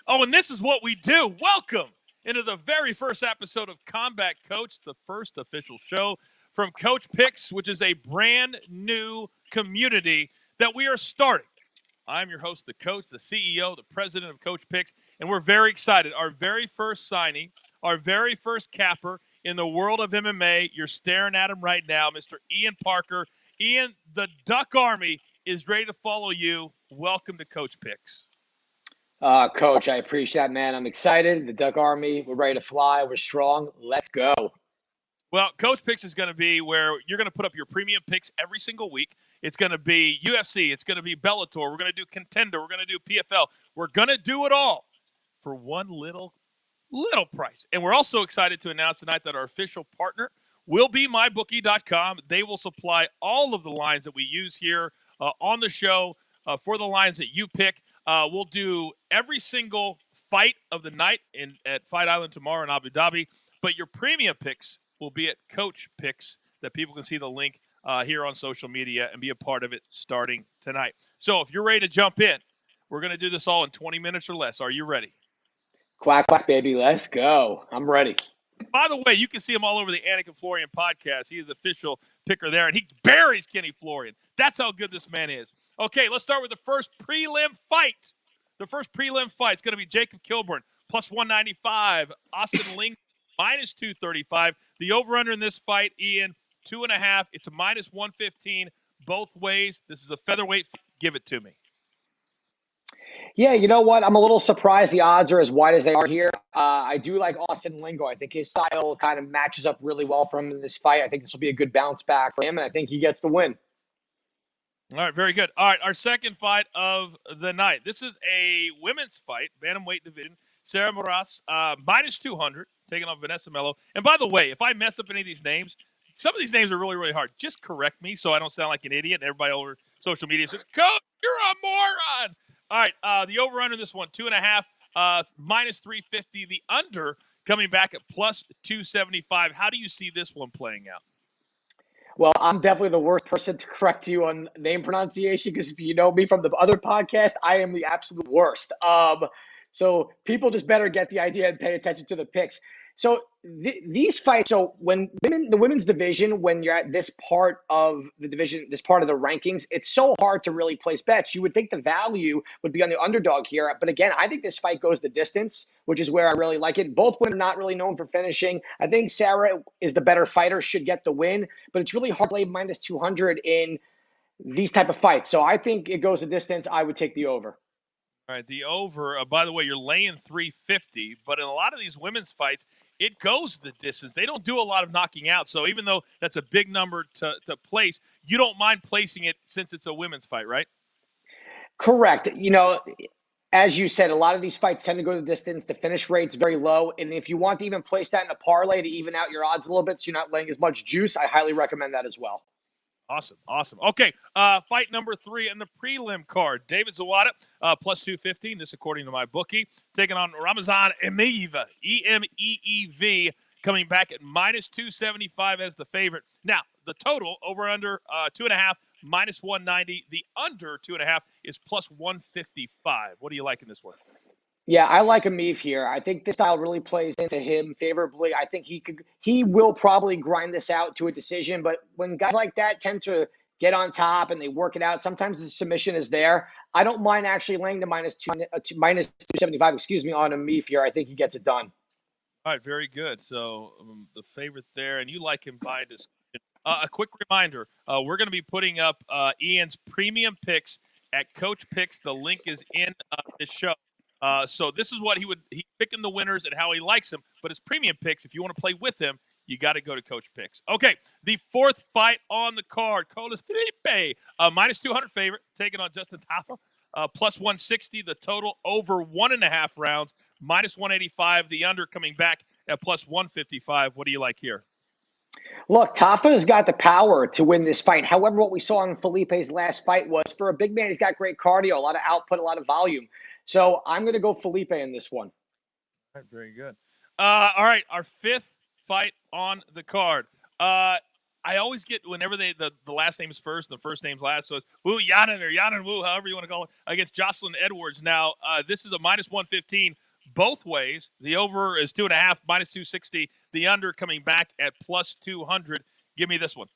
Oh, and this is what we do. Welcome into the very first episode of Combat Coach, the first official show from Coach Picks, which is a brand new community that we are starting. I'm your host, the coach, the CEO, the president of Coach Picks, and we're very excited. Our very first signing, our very first capper in the world of MMA. You're staring at him right now, Mr. Ian Parker. Ian, the Duck Army is ready to follow you. Welcome to Coach Picks. Coach, I appreciate that, man. I'm excited. The Duck Army, we're ready to fly. We're strong. Let's go. Well, Coach Picks is going to be where you're going to put up your premium picks every single week. It's going to be UFC. It's going to be Bellator. We're going to do Contender. We're going to do PFL. We're going to do it all for one little price. And we're also excited to announce tonight that our official partner will be mybookie.com. They will supply all of the lines that we use here on the show for the lines that you pick. We'll do every single fight of the night at Fight Island tomorrow in Abu Dhabi. But your premium picks will be at Coach Picks, that people can see the link here on social media and be a part of it starting tonight. So if you're ready to jump in, we're going to do this all in 20 minutes or less. Are you ready? Quack, quack, baby. Let's go. I'm ready. By the way, you can see him all over the Anik Florian podcast. He is the official picker there, and he buries Kenny Florian. That's how good this man is. Okay, let's start with the first prelim fight. The first prelim fight is going to be Jacob Kilburn, plus 195. Austin Ling, minus 235. The over-under in this fight, Ian, 2.5. It's a minus 115 both ways. This is a featherweight fight. Give it to me. Yeah, you know what? I'm a little surprised the odds are as wide as they are here. I do like Austin Lingo. I think his style kind of matches up really well for him in this fight. I think this will be a good bounce back for him, and I think he gets the win. All right, very good. All right, our second fight of the night. This is a women's fight, bantamweight division. Sarah Moras, minus 200, taking on Vanessa Mello. And by the way, if I mess up any of these names, some of these names are really, really hard. Just correct me so I don't sound like an idiot. And everybody over social media says, Coach, you're a moron. All right, the over-under this one, 2.5, minus 350. The under coming back at plus 275. How do you see this one playing out? Well, I'm definitely the worst person to correct you on name pronunciation because if you know me from the other podcast, I am the absolute worst. So people just better get the idea and pay attention to the picks. So these fights, so when the women's division, when you're at this part of the division, this part of the rankings, it's so hard to really place bets. You would think the value would be on the underdog here. But again, I think this fight goes the distance, which is where I really like it. Both women are not really known for finishing. I think Sarah is the better fighter, should get the win. But it's really hard to play minus 200 in these type of fights. So I think it goes the distance. I would take the over. All right, the over, by the way, you're laying 350, but in a lot of these women's fights, it goes the distance. They don't do a lot of knocking out, so even though that's a big number to place, you don't mind placing it since it's a women's fight, right? Correct. You know, as you said, a lot of these fights tend to go the distance. The finish rate's very low, and if you want to even place that in a parlay to even out your odds a little bit so you're not laying as much juice, I highly recommend that as well. Awesome. Okay, fight number 3 in the prelim card. David Zawada, plus 215. This according to my bookie. Taking on Ramazan Emeev, E-M-E-E-V, coming back at minus 275 as the favorite. Now, the total, over under 2.5, minus 190. The under 2.5 is plus 155. What do you like in this one? Yeah, I like Emeev here. I think this style really plays into him favorably. I think he will probably grind this out to a decision, but when guys like that tend to get on top and they work it out, sometimes the submission is there. I don't mind actually laying the minus 275, on Emeev here. I think he gets it done. All right, very good. So the favorite there, and you like him by decision. A quick reminder, we're going to be putting up Ian's premium picks at Coach Picks. The link is in this show. So this is what he's picking the winners and how he likes them. But his premium picks, if you want to play with him, you got to go to Coach Picks. Okay, the fourth fight on the card, Colas Felipe, minus 200 favorite, taking on Justin Tafa, plus 160. The total over 1.5 rounds, minus 185. The under coming back at plus 155. What do you like here? Look, Tafa's got the power to win this fight. However, what we saw in Felipe's last fight was for a big man, he's got great cardio, a lot of output, a lot of volume. So I'm going to go Felipe in this one. All right, very good. All right, our fifth fight on the card. I always get whenever the last name is first and the first name's last, so it's Wu Yanan or Yanan Wu, however you want to call it, against Jocelyn Edwards. Now, this is a minus 115 both ways. The over is 2.5, minus 260. The under coming back at plus 200. Give me this one.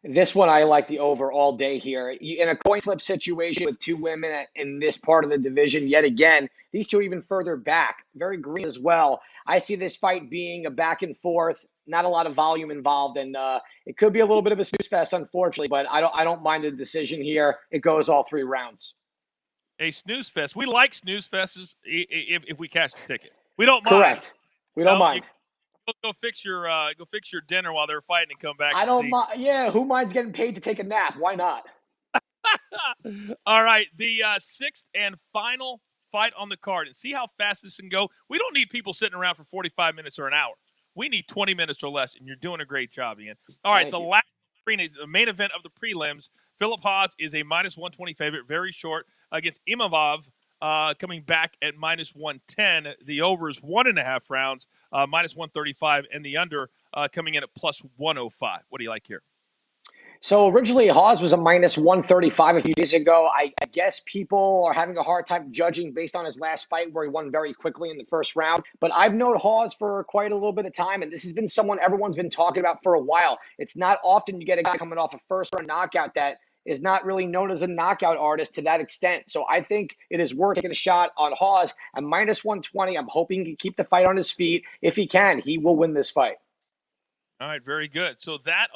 This one, I like the over all day here. In a coin flip situation with two women in this part of the division, yet again, these two even further back, very green as well. I see this fight being a back and forth, not a lot of volume involved, and it could be a little bit of a snooze fest, unfortunately. But I don't mind the decision here. It goes all 3 rounds. A snooze fest. We like snooze fests if we cash the ticket. We don't mind. Correct. We don't mind. Go fix your dinner while they're fighting and come back I and don't see. mind. Yeah, who minds getting paid to take a nap? Why not? All right, the sixth and final fight on the card, and see how fast this can go. We don't need people sitting around for 45 minutes or an hour. We need 20 minutes or less, and you're doing a great job, Ian. All right, the last the main event of the prelims. Philip Haas is a minus 120 favorite, very short, against Imavov, coming back at minus 110. The over is 1.5 rounds, minus 135, and the under coming in at plus 105. What do you like here? So originally, Hawes was a minus 135 a few days ago. I guess people are having a hard time judging based on his last fight where he won very quickly in the first round. But I've known Hawes for quite a little bit of time, and this has been someone everyone's been talking about for a while. It's not often you get a guy coming off a first-round knockout that is not really known as a knockout artist to that extent. So I think it is worth taking a shot on Hawes at minus 120. I'm hoping he can keep the fight on his feet. If he can, he will win this fight. All right, very good. So that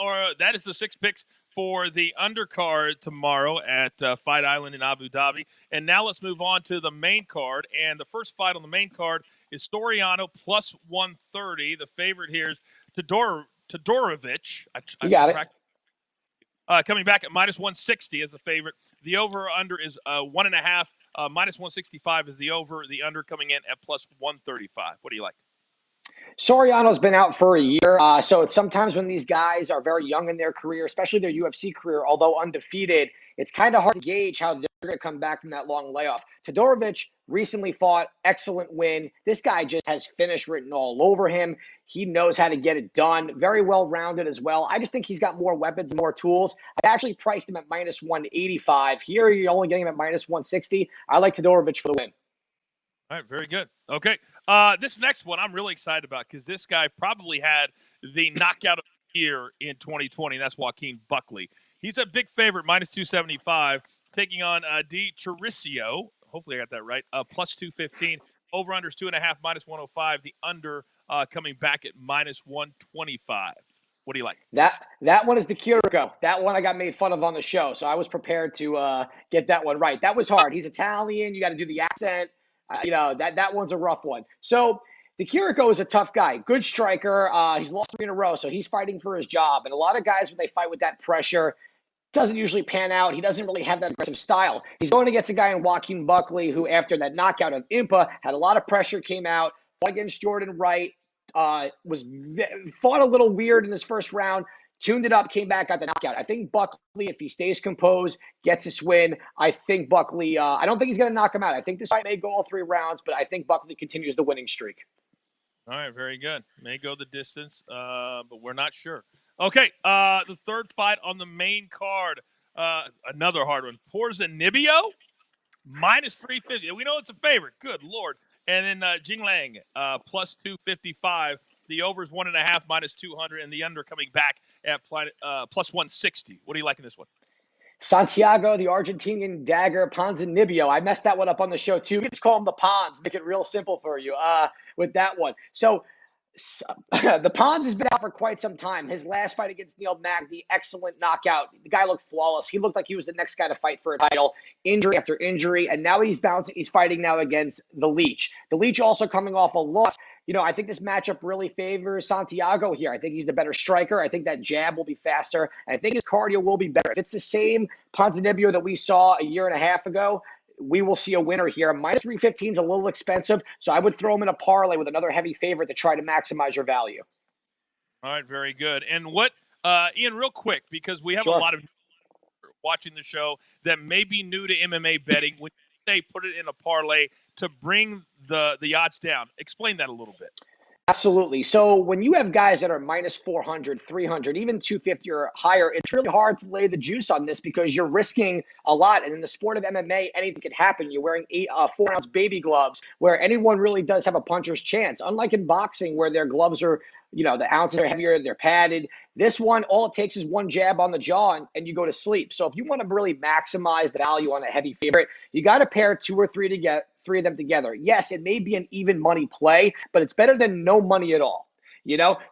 is the 6 picks for the undercard tomorrow at Fight Island in Abu Dhabi. And now let's move on to the main card. And the first fight on the main card is Storiano plus 130. The favorite here is Todorovic. You got it. Coming back at minus 160 as the favorite. The over-under is 1.5. Minus 165 is the over. The under coming in at plus 135. What do you like? Soriano's been out for a year, so it's sometimes when these guys are very young in their career, especially their UFC career, although undefeated, it's kind of hard to gauge how they're going to come back from that long layoff. Todorovic recently fought, excellent win. This guy just has finish written all over him. He knows how to get it done. Very well-rounded as well. I just think he's got more weapons, more tools. I actually priced him at minus 185. Here, you're only getting him at minus 160. I like Todorovic for the win. All right, very good. Okay, this next one I'm really excited about because this guy probably had the knockout of the year in 2020. That's Joaquin Buckley. He's a big favorite, minus 275, taking on Di Chiricio. Hopefully I got that right. Plus 215. Over-under is 2.5, minus 105. The under coming back at minus 125. What do you like? That one is the Kiriko. That one I got made fun of on the show, so I was prepared to get that one right. That was hard. He's Italian. You got to do the accent. That one's a rough one. So the Kiriko is a tough guy, good striker. He's lost 3 in a row, so he's fighting for his job. And a lot of guys, when they fight with that pressure, doesn't usually pan out. He doesn't really have that aggressive style. He's going against a guy in Joaquin Buckley who, after that knockout of Impa, had a lot of pressure, came out, fought against Jordan Wright, fought a little weird in his first round, tuned it up, came back, got the knockout. I think Buckley, if he stays composed, gets his win, I think Buckley, I don't think he's going to knock him out. I think this fight may go all 3 rounds, but I think Buckley continues the winning streak. All right, very good. May go the distance, but we're not sure. Okay, the third fight on the main card, another hard one. Porzanibio, minus 350. We know it's a favorite. Good Lord. And then Jing Lang, plus 255. The over is 1.5, minus 200, and the under coming back at plus 160. What do you like in this one? Santiago, the Argentinian dagger, Ponzinibbio. I messed that one up on the show, too. You can just call him the Pons. Make it real simple for you with that one. So the Pons has been out for quite some time. His last fight against Neil Magny, excellent knockout. The guy looked flawless. He looked like he was the next guy to fight for a title, injury after injury, and now he's bouncing. He's fighting now against the Leech. The Leech also coming off a loss. I think this matchup really favors Santiago here. I think he's the better striker. I think that jab will be faster. And I think his cardio will be better. If it's the same Ponzinibbio that we saw a year and a half ago, we will see a winner here. Minus 315 is a little expensive, so I would throw him in a parlay with another heavy favorite to try to maximize your value. All right, very good. And what, Ian, real quick, because we have a lot of watching the show that may be new to MMA betting. When you say put it in a parlay to bring the odds down, explain that a little bit. Absolutely. So when you have guys that are minus 400, 300, even 250 or higher, it's really hard to lay the juice on this because you're risking a lot. And in the sport of MMA, anything could happen. You're wearing 4-ounce baby gloves where anyone really does have a puncher's chance. Unlike in boxing where their gloves are, the ounces are heavier, they're padded. This one, all it takes is one jab on the jaw and you go to sleep. So if you want to really maximize the value on a heavy favorite, you got to pair two or three three of them together. Yes, it may be an even money play, but it's better than no money at all.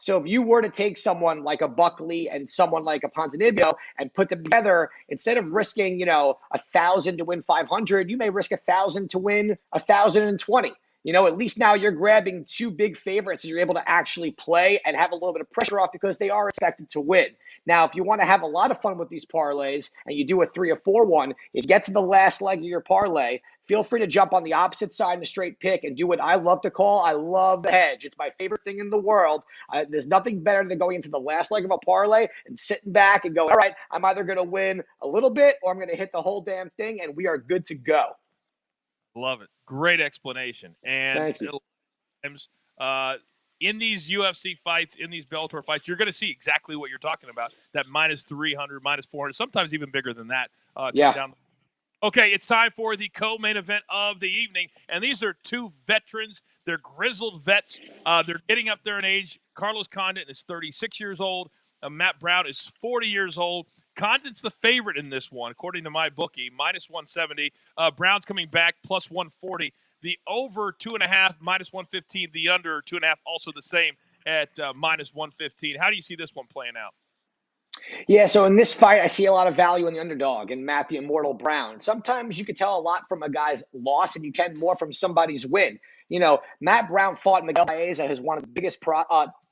So if you were to take someone like a Buckley and someone like a Ponzinibbio and put them together, instead of risking, 1,000 to win 500, you may risk 1,000 to win 1,020. At least now you're grabbing two big favorites and you're able to actually play and have a little bit of pressure off because they are expected to win. Now, if you want to have a lot of fun with these parlays and you do a 3 or 4-1, if you get to the last leg of your parlay, feel free to jump on the opposite side in a straight pick and do what I love to call, I love the hedge. It's my favorite thing in the world. There's nothing better than going into the last leg of a parlay and sitting back and going, all right, I'm either going to win a little bit or I'm going to hit the whole damn thing, and we are good to go. Love it. Great explanation. And Thank you. In these UFC fights, in these Bellator fights, you're going to see exactly what you're talking about, that minus 300, minus 400, sometimes even bigger than that. Down. Okay, it's time for the co-main event of the evening, and these are two veterans. They're grizzled vets. They're getting up there in age. Carlos Condit is 36 years old. Matt Brown is 40 years old. Condit's the favorite in this one, according to my bookie, minus 170. Brown's coming back, plus 140. The over 2.5, minus 115. The under 2.5, also the same at minus 115. How do you see this one playing out? Yeah, so in this fight, I see a lot of value in the underdog and Matt the Immortal Brown. Sometimes you can tell a lot from a guy's loss and you can more from somebody's win. Matt Brown fought Miguel Baeza, who's one of the biggest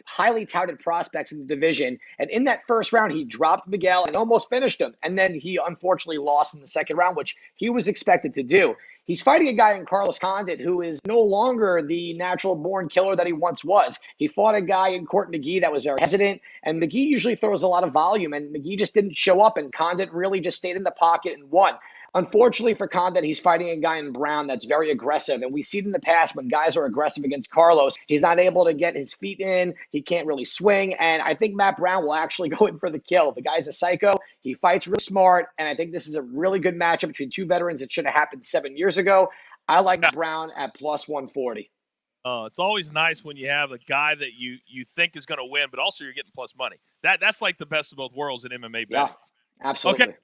highly touted prospects in the division. And in that first round, he dropped Miguel and almost finished him. And then he unfortunately lost in the second round, which he was expected to do. He's fighting a guy in Carlos Condit who is no longer the natural-born killer that he once was. He fought a guy in Court McGee that was very hesitant, and McGee usually throws a lot of volume, and McGee just didn't show up, and Condit really just stayed in the pocket and won. Unfortunately for Condit, he's fighting a guy in Brown that's very aggressive, and we see it in the past when guys are aggressive against Carlos, he's not able to get his feet in, he can't really swing, and I think Matt Brown will actually go in for the kill. The guy's a psycho, he fights real smart, and I think this is a really good matchup between two veterans. It should have happened 7 years ago. I like Brown at plus 140. It's always nice when you have a guy that you think is going to win, but also you're getting plus money. That's like the best of both worlds in MMA betting. Yeah, absolutely. Okay,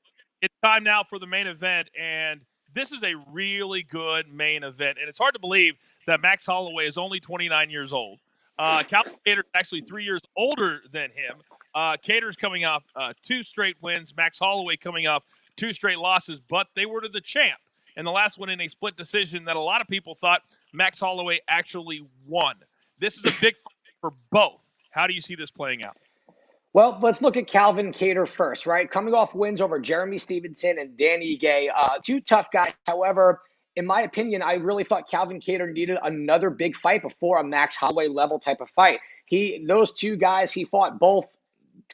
it's time now for the main event, and this is a really good main event. And it's hard to believe that Max Holloway is only 29 years old. Calvin Kattar is actually 3 years older than him. Kattar's coming off 2 straight wins. Max Holloway coming off 2 straight losses, but they were to the champ. And the last one in a split decision that a lot of people thought Max Holloway actually won. This is a big fight for both. How do you see this playing out? Well, let's look at Calvin Kattar first, right? Coming off wins over Jeremy Stevenson and Dan Ige, two tough guys. However, in my opinion, I really thought Calvin Kattar needed another big fight before a Max Holloway level type of fight. Those two guys, he fought both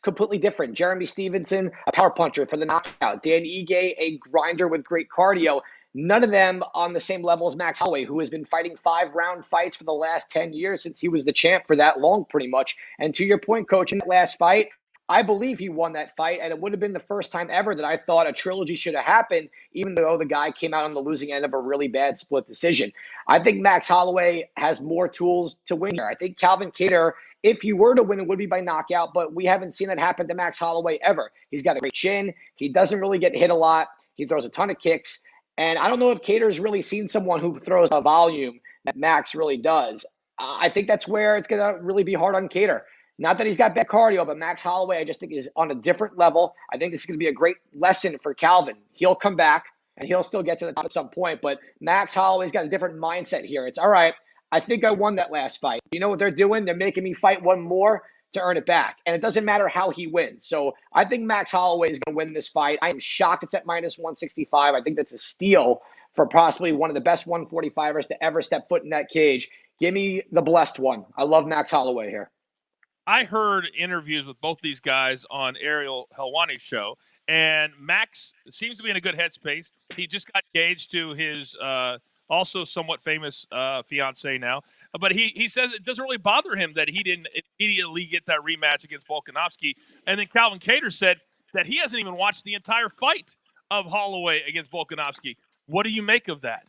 completely different. Jeremy Stevenson, a power puncher for the knockout. Dan Ige, a grinder with great cardio. None of them on the same level as Max Holloway, who has been fighting 5-round fights for the last 10 years since he was the champ for that long, pretty much. And to your point, Coach, in that last fight, I believe he won that fight, and it would have been the first time ever that I thought a trilogy should have happened, even though the guy came out on the losing end of a really bad split decision. I think Max Holloway has more tools to win here. I think Calvin Kattar, if he were to win, it would be by knockout, but we haven't seen that happen to Max Holloway ever. He's got a great chin. He doesn't really get hit a lot. He throws a ton of kicks. And I don't know if Kattar's really seen someone who throws a volume that Max really does. I think that's where it's going to really be hard on Kattar. Not that he's got bad cardio, but Max Holloway, I just think, is on a different level. I think this is going to be a great lesson for Calvin. He'll come back, and he'll still get to the top at some point. But Max Holloway's got a different mindset here. It's, all right, I think I won that last fight. You know what they're doing? They're making me fight one more to earn it back. And it doesn't matter how he wins. So I think Max Holloway is going to win this fight. I am shocked it's at minus 165. I think that's a steal for possibly one of the best 145ers to ever step foot in that cage. Give me the blessed one. I love Max Holloway here. I heard interviews with both these guys on Ariel Helwani's show, and Max seems to be in a good headspace. He just got engaged to his also somewhat famous fiance now. But he says it doesn't really bother him that he didn't immediately get that rematch against Volkanovski. And then Calvin Kattar said that he hasn't even watched the entire fight of Holloway against Volkanovski. What do you make of that?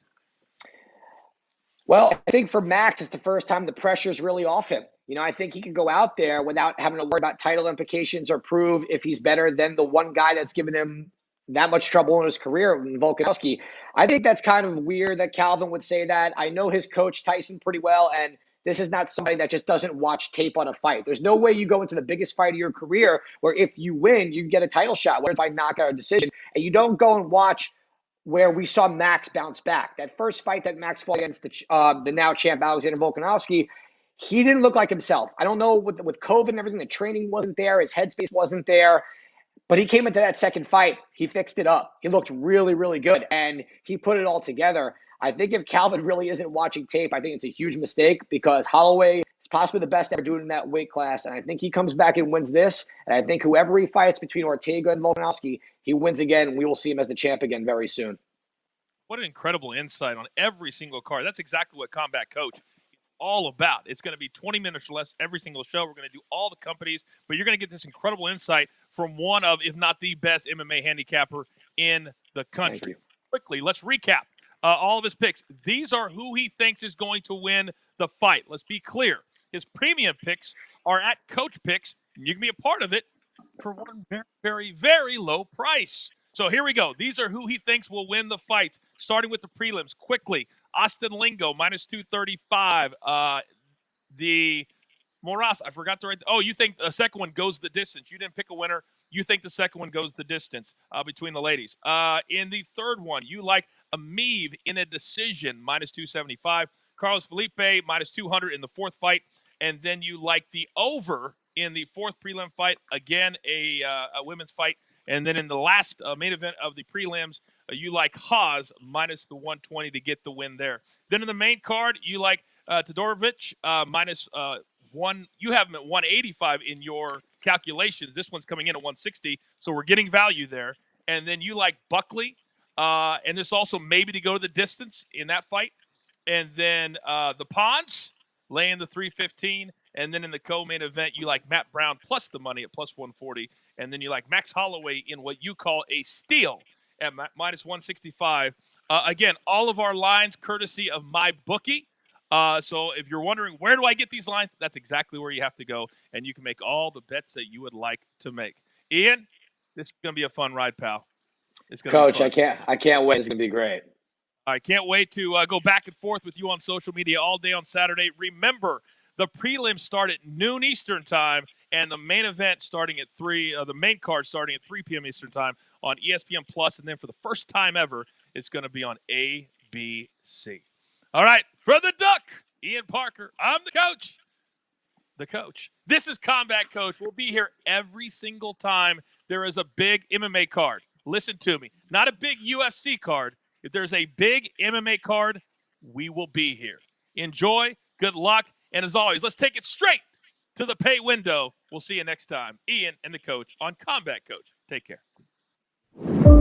Well, I think for Max, it's the first time the pressure is really off him. I think he can go out there without having to worry about title implications or prove if he's better than the one guy that's given him that much trouble in his career, Volkanovski. I think that's kind of weird that Calvin would say that. I know his coach, Tyson, pretty well, and this is not somebody that just doesn't watch tape on a fight. There's no way you go into the biggest fight of your career where if you win, you get a title shot, whether it's by knockout or decision, and you don't go and watch where we saw Max bounce back. That first fight that Max fought against the now champ Alexander Volkanovski, he didn't look like himself. I don't know, with COVID and everything, the training wasn't there, his headspace wasn't there. But he came into that second fight, he fixed it up. He looked really, really good, and he put it all together. I think if Calvin really isn't watching tape, I think it's a huge mistake because Holloway is possibly the best ever doing in that weight class, and I think he comes back and wins this. And I think whoever he fights between Ortega and Volkanovski, he wins again, and we will see him as the champ again very soon. What an incredible insight on every single card. That's exactly what Combat Coach is all about. It's going to be 20 minutes or less every single show. We're going to do all the companies, but you're going to get this incredible insight from one of, if not the best MMA handicapper in the country. Quickly, let's recap all of his picks. These are who he thinks is going to win the fight. Let's be clear. His premium picks are at Coach Picks, and you can be a part of it for one very, very, very low price. So here we go. These are who he thinks will win the fights, starting with the prelims. Quickly, Austin Lingo, minus 235. The Moras, I forgot to write. Oh, you think the second one goes the distance. You didn't pick a winner. You think the second one goes the distance between the ladies. In the third one, you like Amiv in a decision, minus 275. Carlos Felipe, minus 200 in the fourth fight. And then you like the over in the fourth prelim fight. Again, a women's fight. And then in the last main event of the prelims, you like Haas minus the 120 to get the win there. Then in the main card, you like Todorovic minus one. You have him at 185 in your calculations. This one's coming in at 160, so we're getting value there. And then you like Buckley, and this also maybe to go to the distance in that fight. And then the Pons laying the 315. And then in the co-main event, you like Matt Brown plus the money at plus 140. And then you like Max Holloway in what you call a steal at minus 165. Again, all of our lines courtesy of my bookie. So if you're wondering, where do I get these lines? That's exactly where you have to go. And you can make all the bets that you would like to make. Ian, this is going to be a fun ride, pal. It's going Coach, I can't wait. It's going to be great. I can't wait to go back and forth with you on social media all day on Saturday. Remember, the prelims start at noon Eastern time, and the main event starting at 3, the main card starting at 3 p.m. Eastern time on ESPN Plus, and then for the first time ever, it's going to be on ABC. All right, for the Duck, Ian Parker, I'm the coach. The coach. This is Combat Coach. We'll be here every single time there is a big MMA card. Listen to me. Not a big UFC card. If there's a big MMA card, we will be here. Enjoy. Good luck. And as always, let's take it straight to the pay window. We'll see you next time. Ian and the coach on Combat Coach. Take care.